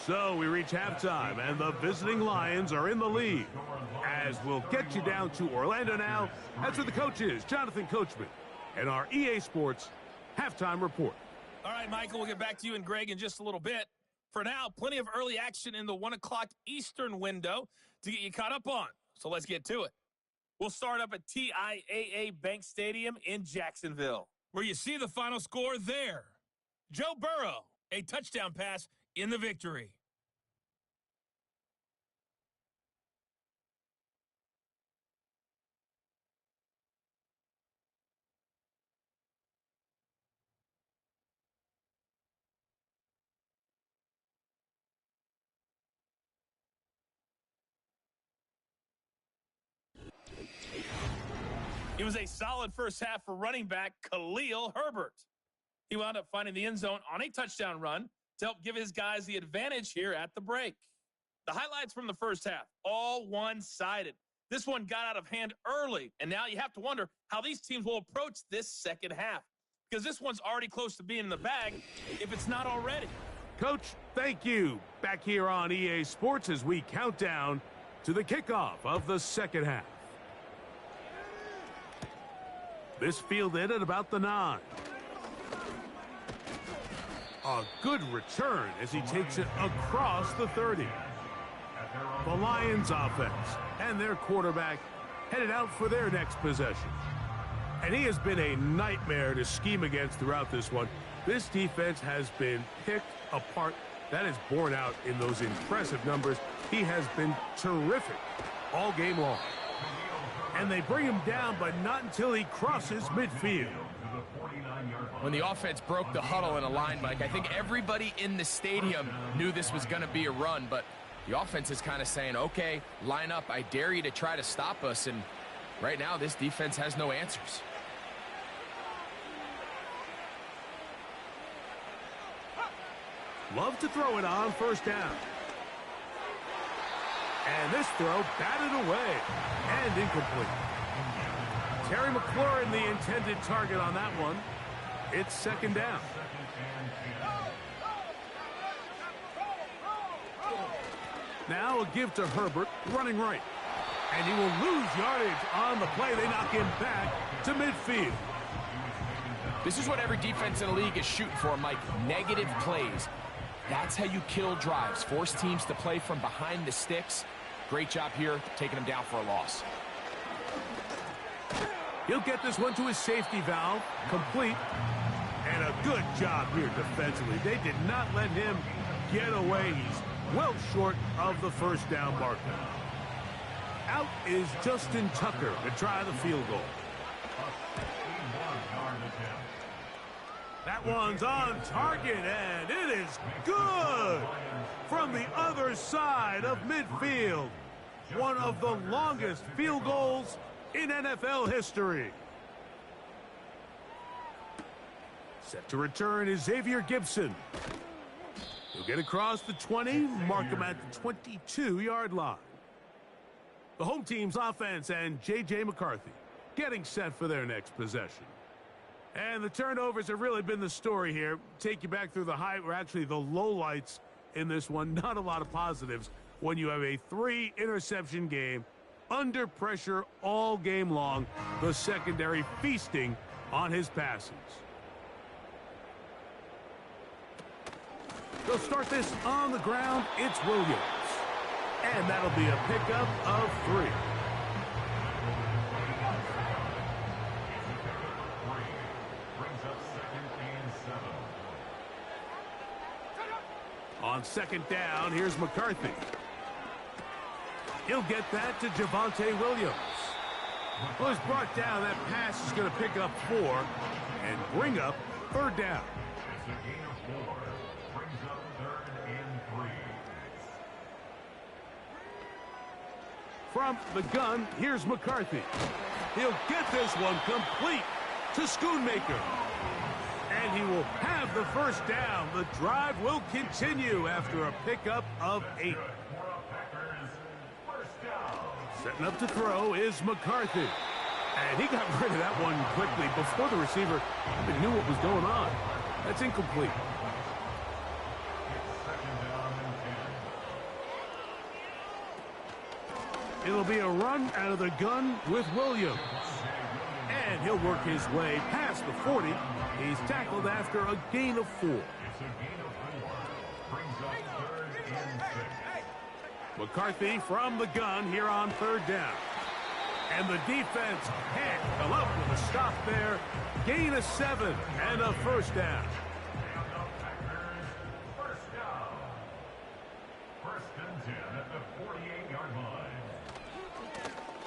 So we reach halftime, and the visiting Lions are in the lead. As we'll get you down to Orlando now, that's where the coach is, Jonathan Coachman, and our EA Sports halftime report. All right, Michael, we'll get back to you and Greg in just a little bit. For now, plenty of early action in the 1 o'clock Eastern window to get you caught up on. So let's get to it. We'll start up at TIAA Bank Stadium in Jacksonville, where you see the final score there. Joe Burrow, a touchdown pass in the victory. It was a solid first half for running back Khalil Herbert. He wound up finding the end zone on a touchdown run to help give his guys the advantage here at the break. The highlights from the first half, all one-sided. This one got out of hand early, and now you have to wonder how these teams will approach this second half, because this one's already close to being in the bag if it's not already. Coach, thank you. Back here on EA Sports as we count down to the kickoff of the second half. This fielded at about the 9. A good return as he takes it across the 30. The Lions offense and their quarterback headed out for their next possession. And he has been a nightmare to scheme against throughout this one. This defense has been picked apart. That is borne out in those impressive numbers. He has been terrific all game long. And they bring him down, but not until he crosses midfield. When the offense broke the huddle in a line, Mike, I think everybody in the stadium knew this was going to be a run, but the offense is kind of saying, okay, line up, I dare you to try to stop us, and right now this defense has no answers. Love to throw it on first down. And this throw batted away and incomplete. Terry McLaurin, the intended target on that one. It's second down. Now a give to Herbert, running right. And he will lose yardage on the play. They knock him back to midfield. This is what every defense in the league is shooting for, Mike. Negative plays. That's how you kill drives. Force teams to play from behind the sticks. Great job here, taking him down for a loss. He'll get this one to his safety valve, complete. And a good job here defensively. They did not let him get away. He's well short of the first down marker. Out is Justin Tucker to try the field goal. That one's on target, and it is good from the other side of midfield. One of the longest field goals in NFL history. Set to return is Xavier Gibson. He'll get across the 20, mark him at the 22-yard line. The home team's offense and J.J. McCarthy getting set for their next possession. And the turnovers have really been the story here. Take you back through the actually the lowlights in this one. Not a lot of positives when you have a 3-interception game under pressure all game long. The secondary feasting on his passes. They'll start this on the ground. It's Williams. And that'll be a pickup of 3. On second down, here's McCarthy. He'll get that to Javonte Williams. Well, he's brought down. That pass is going to pick up 4 and bring up third down. From the gun, here's McCarthy. He'll get this one complete to Schoonmaker. And he will have the first down. The drive will continue after a pickup of 8. Setting up to throw is McCarthy. And he got rid of that one quickly before the receiver even knew what was going on. That's incomplete. It'll be a run out of the gun with Williams. And he'll work his way past the 40. He's tackled after a gain of 4. McCarthy from the gun here on 3rd down. And the defense can't come up with a stop there. Gain of 7 and a 1st down.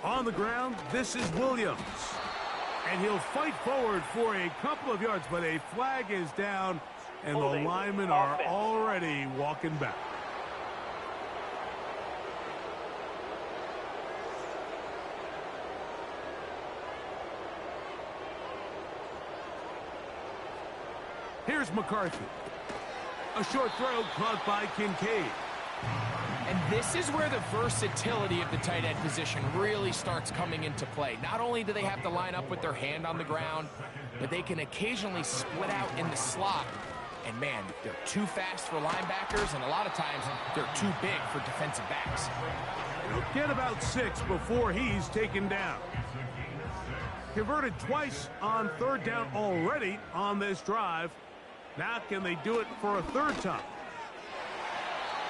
On the ground, this is Williams. And he'll fight forward for a couple of yards, but a flag is down, and the linemen are already walking back. Here's McCarthy. A short throw caught by Kincaid. And this is where the versatility of the tight end position really starts coming into play. Not only do they have to line up with their hand on the ground, but they can occasionally split out in the slot. And man, they're too fast for linebackers, and a lot of times they're too big for defensive backs. He'll get about 6 before he's taken down. Converted twice on 3rd down already on this drive. Now can they do it for a 3rd time?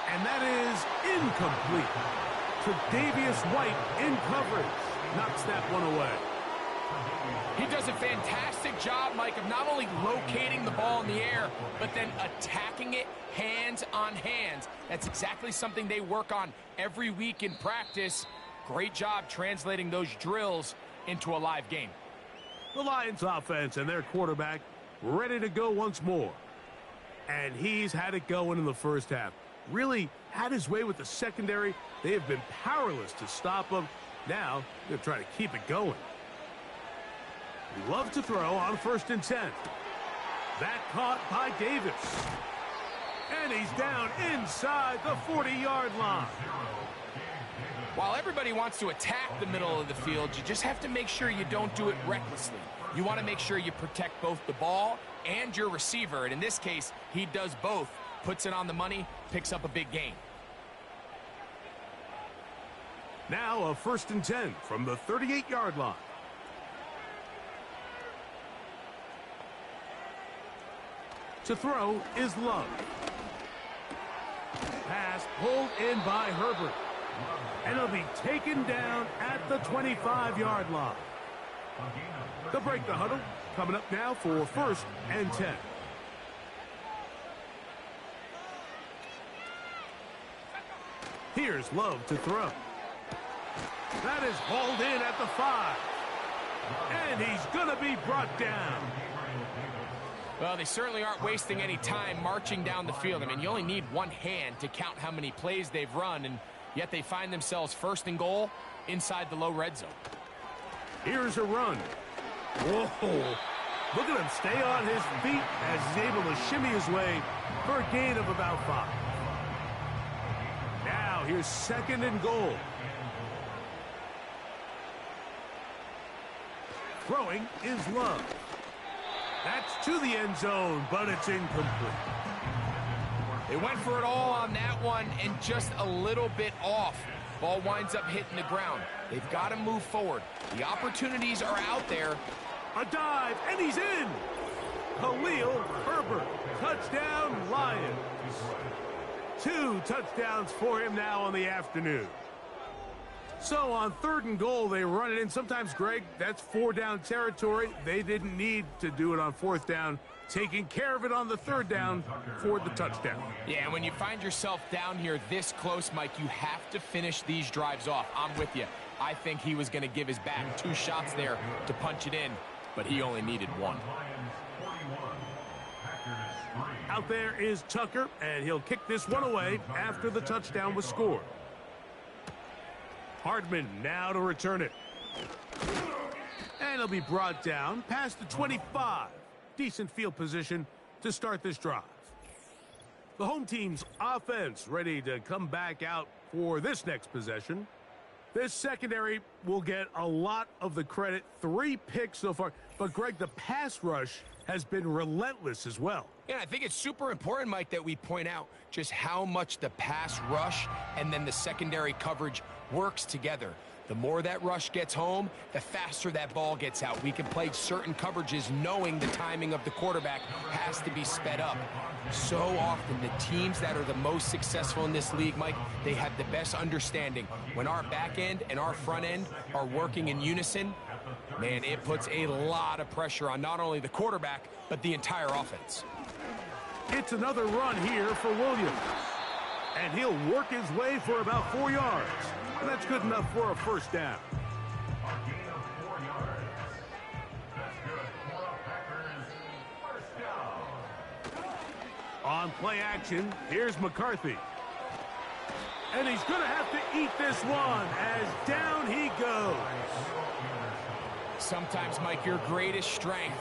And that is incomplete. Tre'Davious White in coverage knocks that one away. He does a fantastic job, Mike, of not only locating the ball in the air, but then attacking it hands on hands. That's exactly something they work on every week in practice. Great job translating those drills into a live game. The Lions offense and their quarterback ready to go once more. And he's had it going in the 1st half. Really had his way with the secondary. They have been powerless to stop him. Now they're trying to keep it going. Love to throw on 1st and 10. That caught by Davis. And he's down inside the 40-yard line. While everybody wants to attack the middle of the field, you just have to make sure you don't do it recklessly. You want to make sure you protect both the ball and your receiver. And in this case, he does both. Puts it on the money, picks up a big gain. Now a 1st and 10 from the 38-yard line. To throw is Love. Pass pulled in by Herbert. And he'll be taken down at the 25-yard line. They'll break the huddle. Coming up now for 1st and 10. Here's Love to throw. That is hauled in at the 5. And he's going to be brought down. Well, they certainly aren't wasting any time marching down the field. I mean, you only need one hand to count how many plays they've run, and yet they find themselves 1st and goal inside the low red zone. Here's a run. Whoa. Look at him stay on his feet as he's able to shimmy his way for a gain of about 5. Now here's 2nd and goal. Throwing is Love. That's to the end zone, but it's incomplete. They went for it all on that one and just a little bit off. Ball winds up hitting the ground. They've got to move forward. The opportunities are out there. A dive, and he's in. Khalil Herbert, touchdown Lions. 2 touchdowns for him now on the afternoon. So on 3rd and goal, they run it in. Sometimes, Greg, that's 4-down territory. They didn't need to do it on 4th down. Taking care of it on the 3rd down for the touchdown. Yeah, and when you find yourself down here this close, Mike, you have to finish these drives off. I'm with you. I think he was going to give his back 2 shots there to punch it in, but he only needed 1. Out there is Tucker, and he'll kick this one away after the touchdown was scored. Hardman now to return it. And he'll be brought down past the 25. Decent field position to start this drive. The home team's offense ready to come back out for this next possession. This secondary will get a lot of the credit. 3 picks so far. But, Greg, the pass rush has been relentless as well. Yeah, I think it's super important, Mike, that we point out just how much the pass rush and then the secondary coverage works together. The more that rush gets home, the faster that ball gets out. We can play certain coverages knowing the timing of the quarterback has to be sped up. So often, the teams that are the most successful in this league, Mike, they have the best understanding. When our back end and our front end are working in unison, man, it puts a lot of pressure on not only the quarterback, but the entire offense. It's another run here for Williams. And he'll work his way for about 4 yards. And that's good enough for a first down. On play action, here's McCarthy. And he's going to have to eat this one as down he goes. Sometimes, Mike, your greatest strength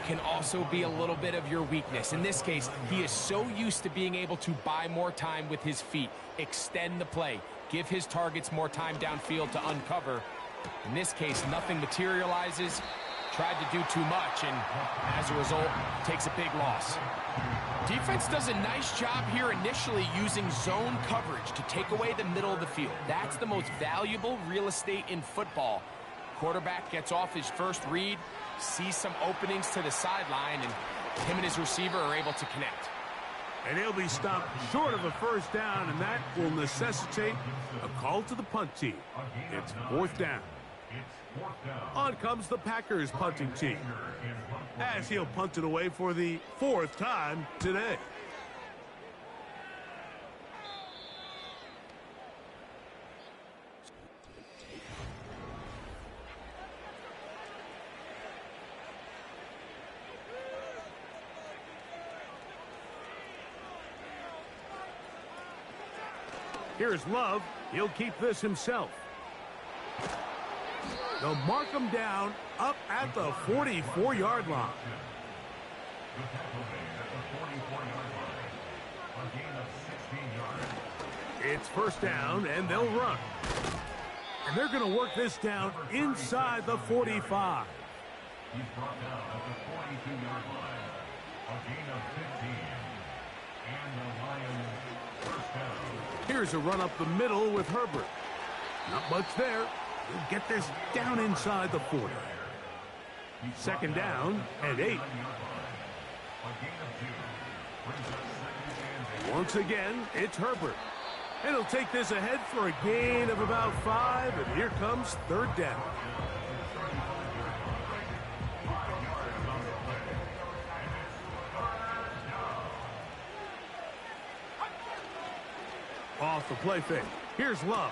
can also be a little bit of your weakness. In this case, he is so used to being able to buy more time with his feet, extend the play, give his targets more time downfield to uncover. In this case, nothing materializes, tried to do too much, and as a result, takes a big loss. Defense does a nice job here initially using zone coverage to take away the middle of the field. That's the most valuable real estate in football. Quarterback gets off his first read, sees some openings to the sideline, and him and his receiver are able to connect. And he'll be stopped short of a first down, and that will necessitate a call to the punt team. It's 4th down. On comes the Packers punting team, as he'll punt it away for the 4th time today. Here's Love. He'll keep this himself. They'll mark him down up at the 44-yard line. It's first down, and they'll run. And they're going to work this down inside the 45. He's brought down at the 42-yard line. A gain of 15. And the Lions first down. Here's a run up the middle with Herbert. Not much there. He'll get this down inside the 40. Second down and 8. Once again, it's Herbert. And he'll take this ahead for a gain of about 5, and here comes 3rd down. Off the play fake. Here's Love.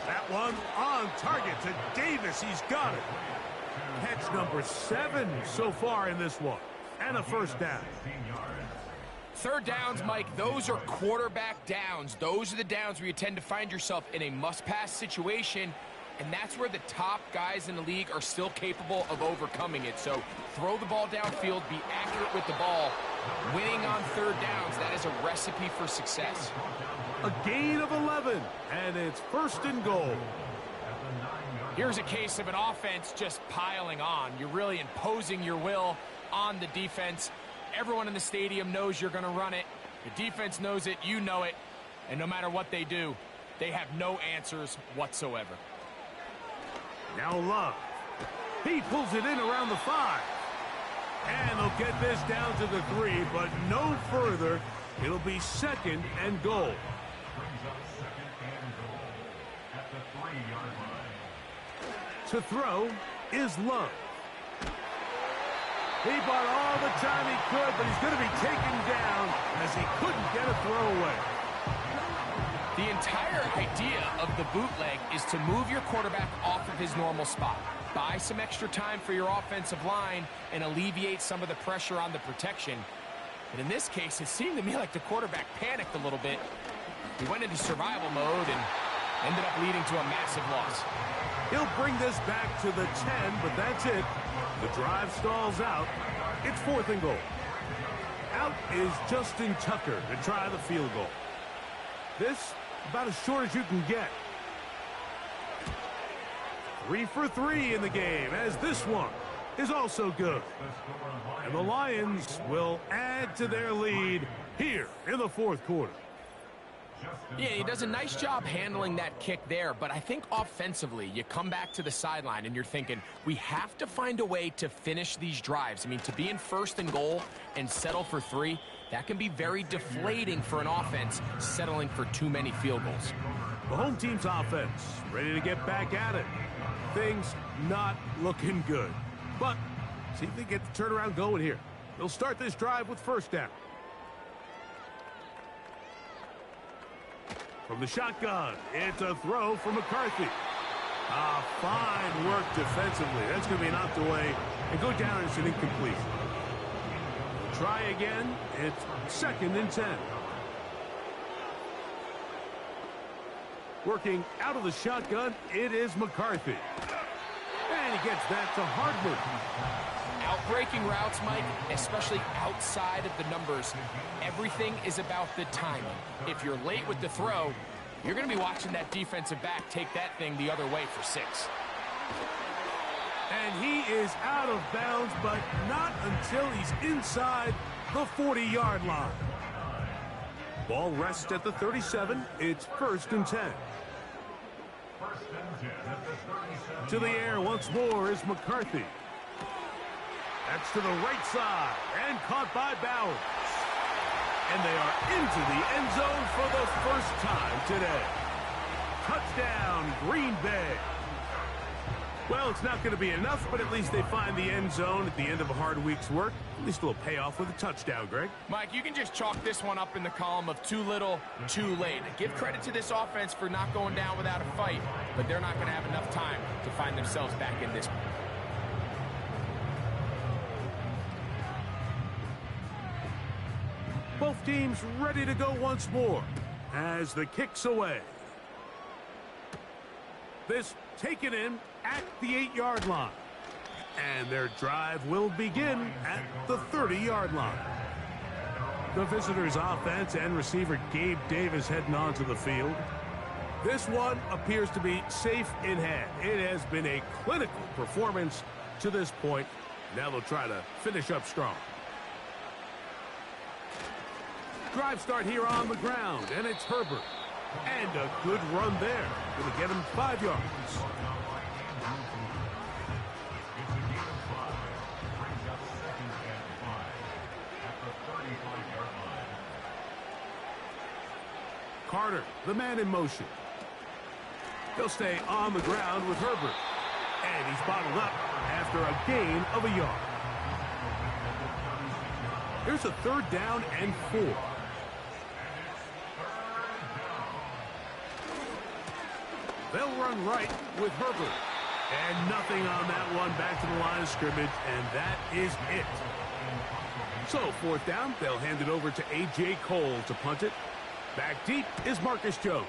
That one on target to Davis. He's got it. Catch number 7 so far in this one. And a first down. 3rd downs, Mike, those are quarterback downs. Those are the downs where you tend to find yourself in a must-pass situation, and that's where the top guys in the league are still capable of overcoming it. So throw the ball downfield, be accurate with the ball. Winning on 3rd downs, that is a recipe for success. A gain of 11, and it's 1st and goal. Here's a case of an offense just piling on. You're really imposing your will on the defense. Everyone in the stadium knows you're going to run it. The defense knows it, you know it, and no matter what they do, they have no answers whatsoever. Now Love. He pulls it in around the 5. And they'll get this down to the 3, but no further. It'll be 2nd and goal. To throw is Love. He bought all the time he could, but he's going to be taken down as he couldn't get a throw away. The entire idea of the bootleg is to move your quarterback off of his normal spot. Buy some extra time for your offensive line and alleviate some of the pressure on the protection. But in this case, it seemed to me like the quarterback panicked a little bit. He went into survival mode and ended up leading to a massive loss. He'll bring this back to the 10, but that's it. The drive stalls out. It's 4th and goal. Out is Justin Tucker to try the field goal. This, about as short as you can get. 3 for 3 in the game, as this one is also good. And the Lions will add to their lead here in the fourth quarter. Yeah, he does a nice job handling that kick there, but I think offensively, you come back to the sideline and you're thinking, we have to find a way to finish these drives. I mean, to be in first and goal and settle for 3, that can be very deflating for an offense settling for too many field goals. The home team's offense ready to get back at it. Things not looking good. But see if they get the turnaround going here. They'll start this drive with first down. From the shotgun, it's a throw for McCarthy. Fine work defensively. That's going to be knocked away and go down as an incomplete. Try again. It's second and 10. Working out of the shotgun, it is McCarthy. And he gets that to Hardman. Outbreaking routes, Mike, especially outside of the numbers, everything is about the timing. If you're late with the throw, you're going to be watching that defensive back take that thing the other way for 6. And he is out of bounds, but not until he's inside the 40-yard line. Ball rests at the 37. It's first and 10. To the air once more is McCarthy. That's to the right side, and caught by Bowers. And they are into the end zone for the first time today. Touchdown, Green Bay. Well, it's not going to be enough, but at least they find the end zone at the end of a hard week's work. At least a little payoff with a touchdown, Greg. Mike, you can just chalk this one up in the column of too little, too late. Give credit to this offense for not going down without a fight, but they're not going to have enough time to find themselves back in this one. Both teams ready to go once more as the kick's away. This taken in at the 8-yard line. And their drive will begin at the 30-yard line. The visitors' offense and receiver Gabe Davis heading onto the field. This one appears to be safe in hand. It has been a clinical performance to this point. Now they'll try to finish up strong. Drive start here on the ground, and it's Herbert. And a good run there. Going to get him 5 yards. Carter, the man in motion. He'll stay on the ground with Herbert. And he's bottled up after a gain of a yard. Here's a 3rd down and 4. They'll run right with Herbert. And nothing on that one, back to the line of scrimmage, and that is it. So 4th down, they'll hand it over to A.J. Cole to punt it. Back deep is Marcus Jones.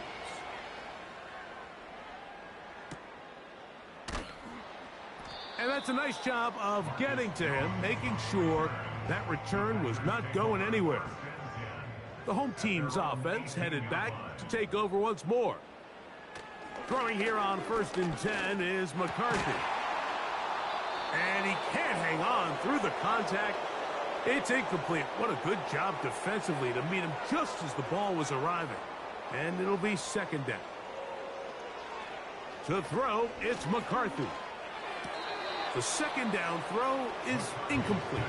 And that's a nice job of getting to him, making sure that return was not going anywhere. The home team's offense headed back to take over once more. Throwing here on 1st and 10 is McCarthy. And he can't hang on through the contact. It's incomplete. What a good job defensively to meet him just as the ball was arriving. And it'll be 2nd down. To throw, it's McCarthy. The 2nd down throw is incomplete.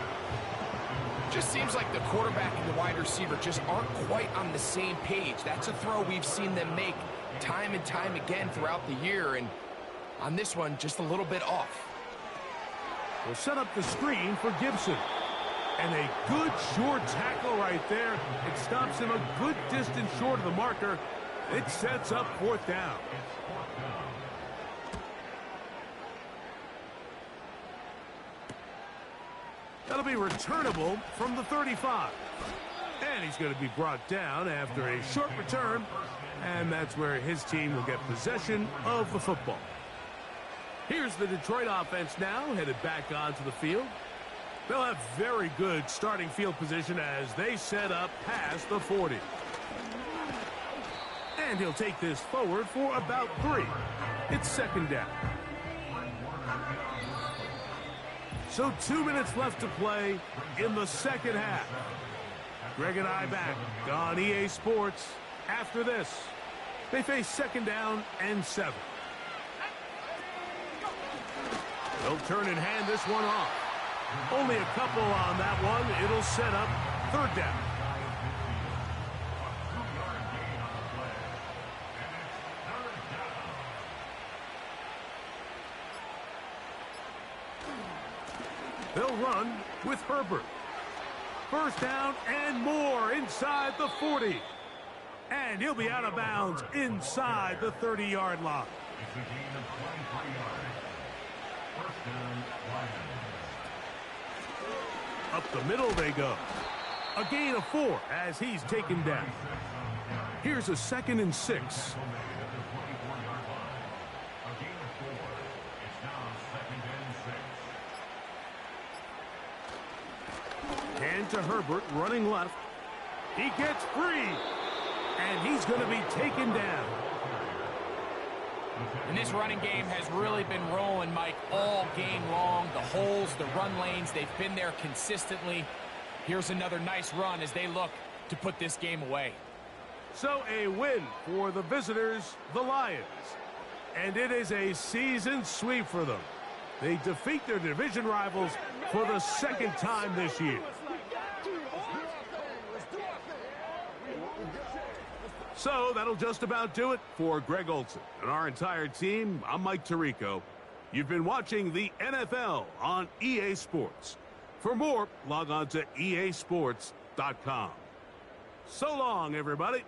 Just seems like the quarterback and the wide receiver just aren't quite on the same page. That's a throw we've seen them make time and time again throughout the year, and on this one, just a little bit off. We'll set up the screen for Gibson. And a good short tackle right there. It stops him a good distance short of the marker. It sets up 4th down. That'll be returnable from the 35. And he's going to be brought down after a short return. And that's where his team will get possession of the football. Here's the Detroit offense now, headed back onto the field. They'll have very good starting field position as they set up past the 40. And he'll take this forward for about 3. It's 2nd down. So 2 minutes left to play in the second half. Greg and I back on EA Sports after this. They face second down and 7. They'll turn and hand this one off. Only a couple on that one. It'll set up third down. They'll run with Herbert. First down and more inside the 40. And he'll be out of bounds inside the 30-yard line. Up the middle they go. A gain of 4 as he's taken down. Here's a 2nd and 6. Hand to Herbert, running left. He gets free, and he's going to be taken down. And this running game has really been rolling, Mike, all game long. The holes, the run lanes, they've been there consistently. Here's another nice run as they look to put this game away. So a win for the visitors, the Lions. And it is a season sweep for them. They defeat their division rivals for the second time this year. So that'll just about do it for Greg Olsen and our entire team. I'm Mike Tirico. You've been watching the NFL on EA Sports. For more, log on to easports.com. So long, everybody.